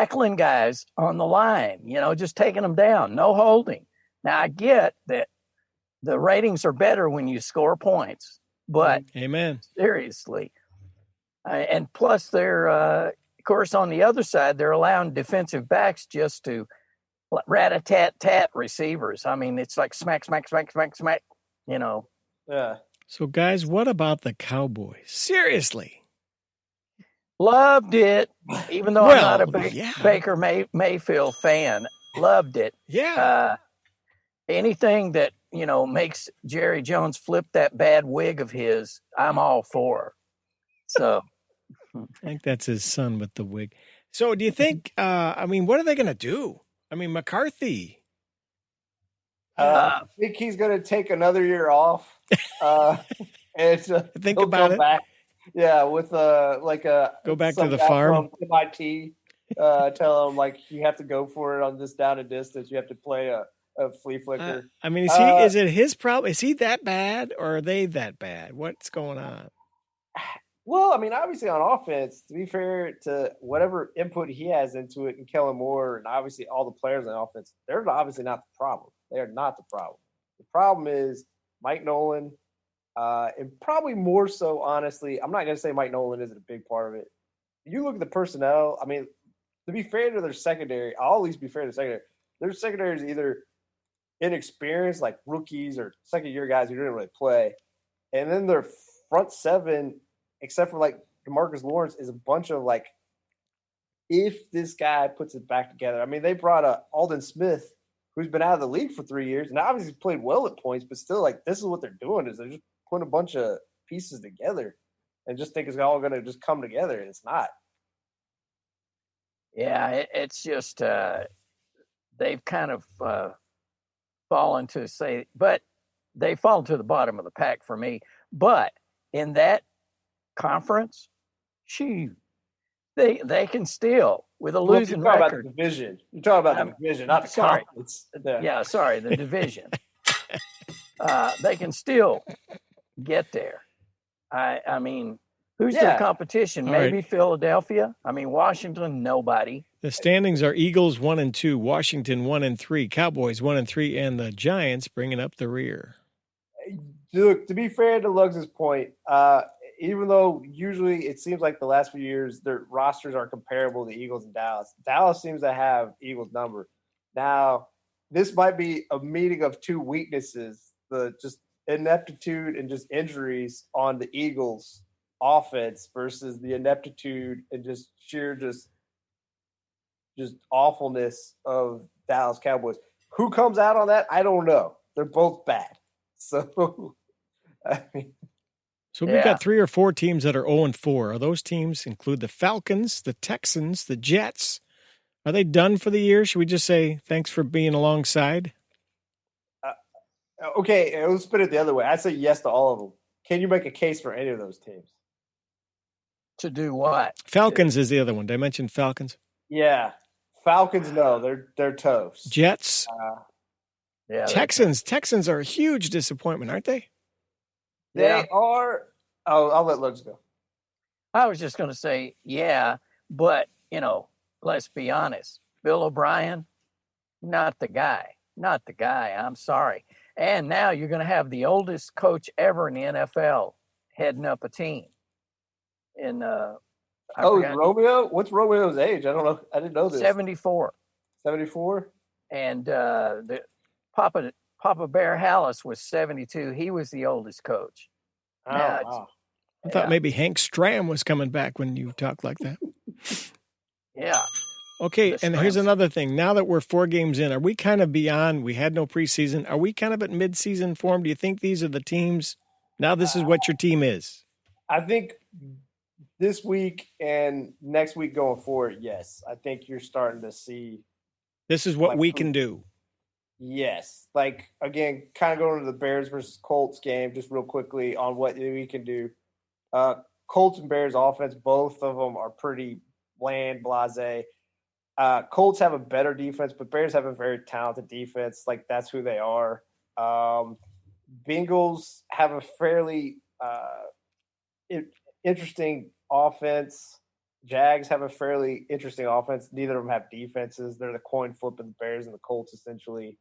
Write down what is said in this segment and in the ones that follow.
tackling guys on the line, just taking them down, no holding. Now, I get that the ratings are better when you score points, but Amen. Seriously. And plus, they're, of course, on the other side, they're allowing defensive backs just to rat-a-tat-tat receivers. I mean, it's like smack, smack, smack, smack, smack, Yeah. So, guys, what about the Cowboys? Seriously. Loved it, even though I'm not a Baker Mayfield fan. Loved it. Yeah. Anything that, makes Jerry Jones flip that bad wig of his, I'm all for. So I think that's his son with the wig. So do you think, what are they going to do? I mean, McCarthy. I think he's going to take another year off. And think about it. Back. Yeah, with go back to the farm. From MIT, tell him like you have to go for it on this down and distance. You have to play a flea flicker. Is it his problem? Is he that bad, or are they that bad? What's going on? Well, obviously on offense, to be fair to whatever input he has into it, and Kellen Moore, and obviously all the players on offense, they're obviously not the problem. They are not the problem. The problem is Mike Nolan, and probably more so, honestly, I'm not going to say Mike Nolan isn't a big part of it. You look at the personnel, to be fair to their secondary, I'll at least be fair to secondary. Their secondary is either inexperienced, like rookies or second-year guys who didn't really play, and then their front seven, except for like DeMarcus Lawrence, is a bunch of like, if this guy puts it back together. They brought Aldon Smith, who's been out of the league for 3 years, and obviously played well at points, but still, like, this is what they're doing, is they're just putting a bunch of pieces together and just think it's all going to just come together, and it's not. Yeah, it's just they've kind of fallen to but they fall to the bottom of the pack for me. But in that conference, they can still, with a losing record. About the division. You're talking about the division, not the conference. Yeah, sorry, the division. They can still get there. Who's their competition? All Maybe right. Philadelphia. Washington, nobody. The standings are Eagles 1-2, Washington 1-3, Cowboys 1-3, and the Giants bringing up the rear. Look, to be fair to Lugs' point, even though usually it seems like the last few years their rosters are comparable to Eagles and Dallas. Dallas seems to have Eagles' number. Now, this might be a meeting of two weaknesses, the just ineptitude and just injuries on the Eagles' offense versus the ineptitude and just sheer just awfulness of Dallas Cowboys. Who comes out on that? I don't know. They're both bad. So, So we've got 3 or 4 teams that are 0-4. Are those teams include the Falcons, the Texans, the Jets? Are they done for the year? Should we just say thanks for being alongside? Okay, let's spin it the other way. I say yes to all of them. Can you make a case for any of those teams? To do what? Falcons is the other one. Did I mention Falcons? Yeah. Falcons, no. They're toast. Jets? Yeah. Texans are a huge disappointment, aren't they? They are. I'll let Lugs go. I was just going to say, but, let's be honest. Bill O'Brien, not the guy. Not the guy. I'm sorry. And now you're going to have the oldest coach ever in the NFL heading up a team. Romeo? What's Romeo's age? I don't know. I didn't know this. 74. 74? And the Papa Bear Hallis was 72. He was the oldest coach. Wow. I thought maybe Hank Stram was coming back when you talk like that. Yeah. Okay, and here's another thing. Now that we're 4 games in, are we kind of beyond? We had no preseason. Are we kind of at mid-season form? Do you think these are the teams? Now this is what your team is. I think this week and next week going forward, yes. I think you're starting to see. This is what we can do. Yes. Like, again, kind of going to the Bears versus Colts game just real quickly on what we can do. Colts and Bears offense, both of them are pretty bland, blasé. Colts have a better defense, but Bears have a very talented defense. Like, that's who they are. Bengals have a fairly interesting offense. Jags have a fairly interesting offense. Neither of them have defenses. They're the coin flip of the Bears and the Colts, essentially.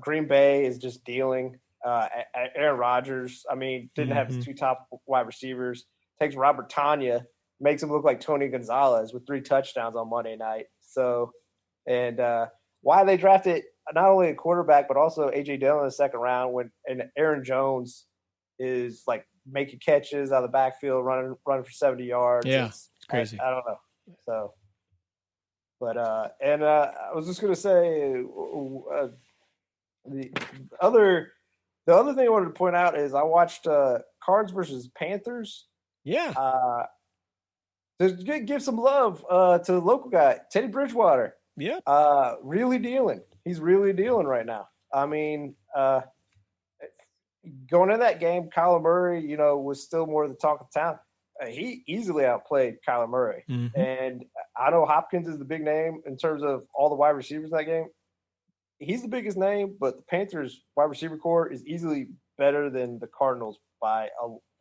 Green Bay is just dealing. Aaron Rodgers, didn't have his 2 top wide receivers. Takes Robert Tanya, makes him look like Tony Gonzalez with 3 touchdowns on Monday night. So, and why they drafted not only a quarterback but also A.J. Dillon in the second round and Aaron Jones is like making catches out of the backfield, running for 70 yards. Yeah, it's crazy. I don't know. So, but I was just gonna say the other thing I wanted to point out is I watched Cards versus Panthers. Yeah. To give some love to the local guy, Teddy Bridgewater. Yeah. Really dealing. He's really dealing right now. Going into that game, Kyler Murray, was still more of the talk of town. He easily outplayed Kyler Murray. Mm-hmm. And I know Hopkins is the big name in terms of all the wide receivers in that game. He's the biggest name, but the Panthers wide receiver core is easily better than the Cardinals by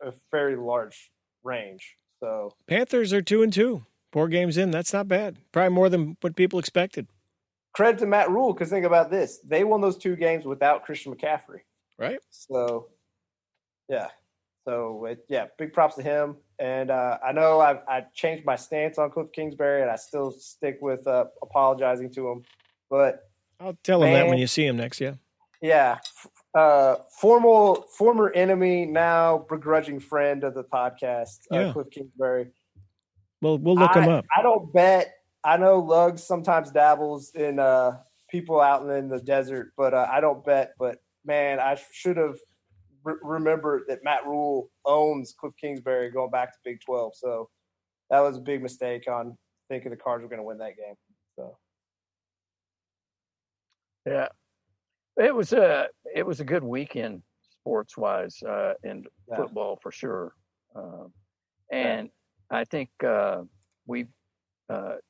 a very large range. So Panthers are 2-2, 4 games in. That's not bad. Probably more than what people expected. Credit to Matt Rule, because think about this. They won those 2 games without Christian McCaffrey. Right. So, yeah. So, big props to him. And I know I changed my stance on Cliff Kingsbury, and I still stick with apologizing to him. But I'll tell him that when you see him next, yeah. Yeah. Former enemy, now begrudging friend of the podcast, Cliff Kingsbury. Well, we'll look him up. I don't bet. I know Luggs sometimes dabbles in people out in the desert, but I don't bet. But, man, I should have remembered that Matt Rule owns Cliff Kingsbury going back to Big 12. So that was a big mistake on thinking the Cards were going to win that game. So. Yeah. It was a good weekend sports wise in football for sure, and I think we've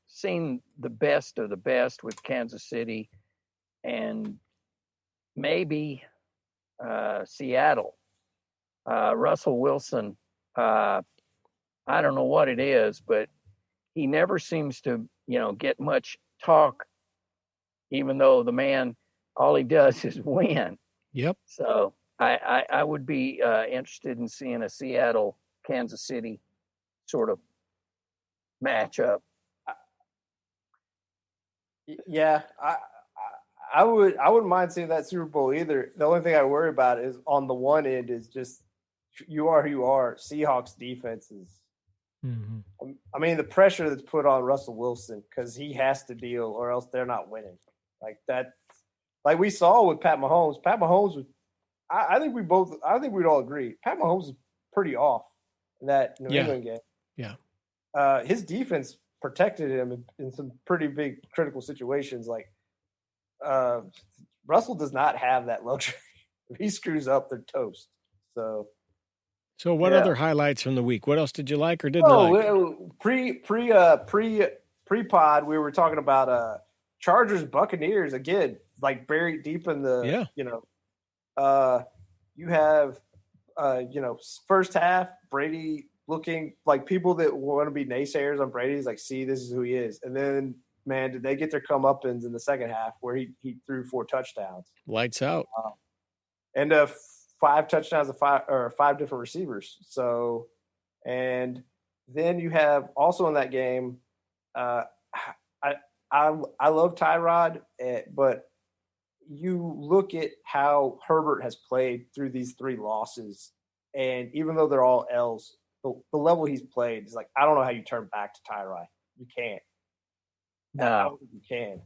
seen the best of the best with Kansas City and maybe Seattle. Russell Wilson, I don't know what it is, but he never seems to get much talk, even though the man. All he does is win. Yep. So I would be interested in seeing a Seattle, Kansas City sort of matchup. Yeah, I wouldn't mind seeing that Super Bowl either. The only thing I worry about is on the one end is just you are who you are. Seahawks defense is. Mm-hmm. The pressure that's put on Russell Wilson because he has to deal or else they're not winning. Like that. Like we saw with Pat Mahomes. Pat Mahomes was I think we'd all agree. Pat Mahomes is pretty off in that New England game. Yeah. His defense protected him in some pretty big critical situations. Like Russell does not have that luxury. If he screws up, they're toast. So what other highlights from the week? What else did you like or didn't like? Pre-pod, we were talking about Chargers Buccaneers again. Like buried deep in the, you have, first half Brady looking like people that want to be naysayers on Brady's like, see, this is who he is. And then, man, did they get their comeuppance in the second half where he threw 4 touchdowns. Lights out. And 5 touchdowns of 5 different receivers. So, and then you have also in that game, I love Tyrod, but you look at how Herbert has played through these 3 losses, and even though they're all L's, the level he's played is like, I don't know how you turn back to Tyrod. You can't. No. I don't think you can.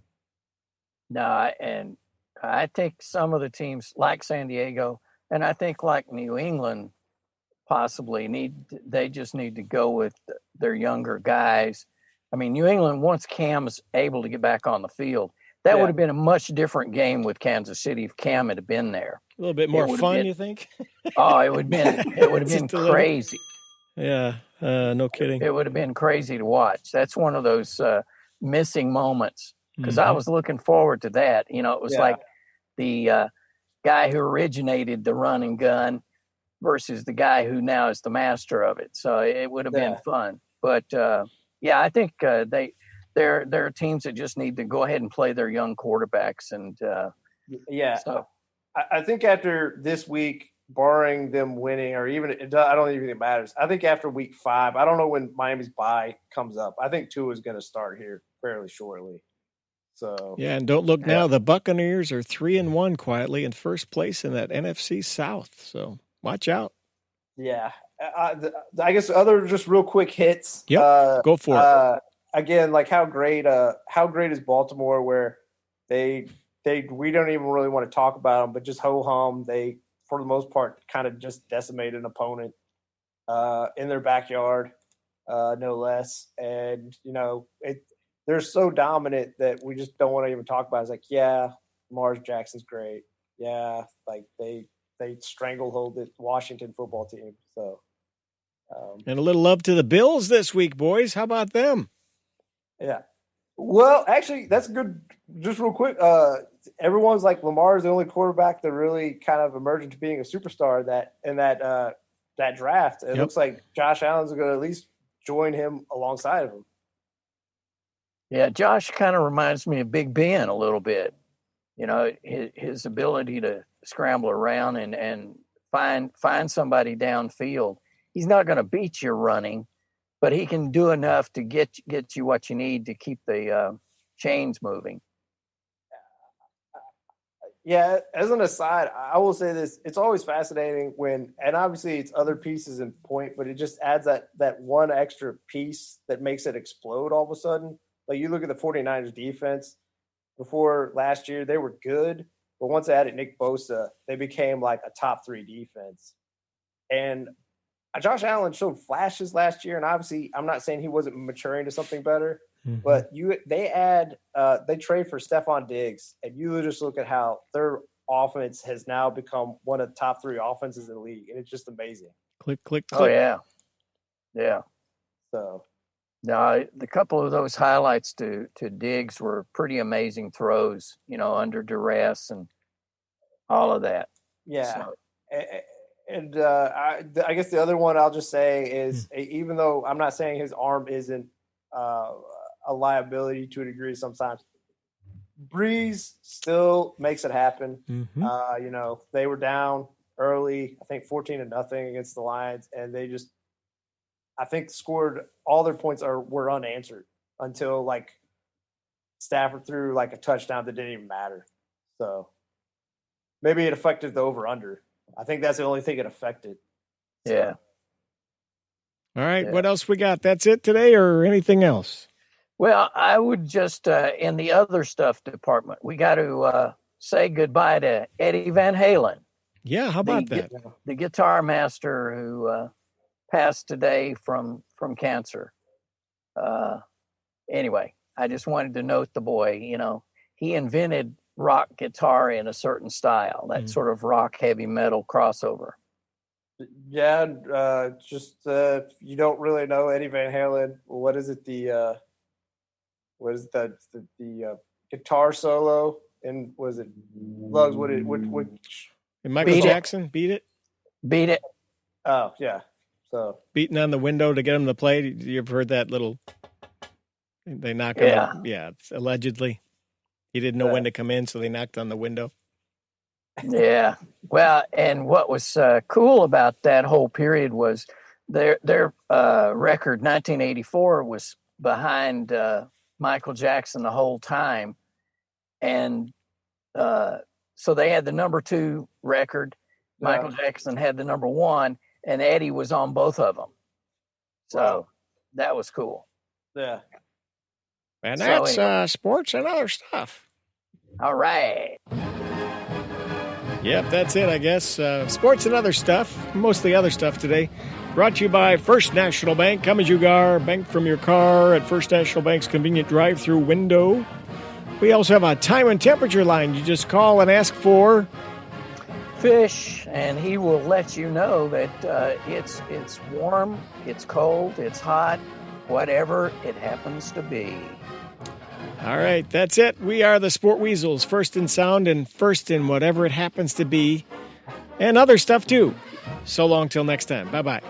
No, and I think some of the teams like San Diego, and I think like New England possibly they just need to go with their younger guys. New England, once Cam's able to get back on the field, that would have been a much different game with Kansas City if Cam had been there. A little bit more fun, you think? Oh, it would have been crazy. Yeah, no kidding. It would have been crazy to watch. That's one of those missing moments because I was looking forward to that. It was like the guy who originated the run and gun versus the guy who now is the master of it. So it would have been fun. But Yeah, I think there are teams that just need to go ahead and play their young quarterbacks, and yeah. So I think after this week, barring them winning, or even I don't even think it matters. I think after week 5, I don't know when Miami's bye comes up. I think Tua is going to start here fairly shortly. So yeah, and don't look now. The Buccaneers are 3-1 quietly in first place in that NFC South. So watch out. Yeah, I guess other just real quick hits. Yep, go for it. Again, like how great is Baltimore, where we don't even really want to talk about them, but just ho hum. They, for the most part, kind of just decimate an opponent in their backyard, no less. And they're so dominant that we just don't want to even talk about it. It's like, yeah, Lamar Jackson's great. Yeah, like they stranglehold the Washington football team. So, and a little love to the Bills this week, boys. How about them? Yeah. Well, actually, that's good. Just real quick, everyone's like Lamar is the only quarterback that really kind of emerged into being a superstar in that draft. It looks like Josh Allen's going to at least join him alongside of him. Yeah, Josh kind of reminds me of Big Ben a little bit. His ability to scramble around and find somebody downfield. He's not going to beat you running, but he can do enough to get you what you need to keep the chains moving. Yeah, as an aside, I will say this. It's always fascinating and obviously it's other pieces in point, but it just adds that one extra piece that makes it explode all of a sudden. Like you look at the 49ers defense before last year, they were good, but once they added Nick Bosa, they became like a top 3 defense. And Josh Allen showed flashes last year, and obviously I'm not saying he wasn't maturing to something better, but they trade for Stephon Diggs, and you just look at how their offense has now become one of the top 3 offenses in the league, and it's just amazing. Click, click, click. Oh, yeah. Yeah. So now, the couple of those highlights to Diggs were pretty amazing throws, under duress and all of that. Yeah. So. And I guess the other one I'll just say is, even though I'm not saying his arm isn't a liability to a degree sometimes, Breeze still makes it happen. Mm-hmm. They were down early, I think 14-0 against the Lions, and they just, I think, scored all their points were unanswered until like Stafford threw like a touchdown that didn't even matter. So maybe it affected the over/under. I think that's the only thing it affected. So. Yeah. All right. Yeah. What else we got? That's it today or anything else? Well, I would just, in the other stuff department, we got to say goodbye to Eddie Van Halen. Yeah. How about that? The guitar master who passed today from cancer. Anyway, I just wanted to note the boy, he invented rock guitar in a certain style, that sort of rock heavy metal crossover. Yeah, you don't really know Eddie Van Halen. What is it? The guitar solo and was it Lugs? Which Michael Jackson Beat It. Oh yeah, so beating on the window to get him to play. You've heard that little? They knock him up. Yeah, allegedly. He didn't know when to come in, so they knocked on the window. Yeah. Well, and what was cool about that whole period was their record, 1984, was behind Michael Jackson the whole time. And so they had the number 2 record. Michael Jackson had the number 1, and Eddie was on both of them. So that was cool. Yeah. And that's sports and other stuff. All right. Yep, that's it, I guess. Sports and other stuff, mostly other stuff today. Brought to you by First National Bank. Come as you are, bank from your car at First National Bank's convenient drive-through window. We also have a time and temperature line. You just call and ask for Fish, and he will let you know that it's warm, it's cold, it's hot, whatever it happens to be. All right, that's it. We are the Sport Weasels, first in sound and first in whatever it happens to be, and other stuff too. So long till next time. Bye-bye.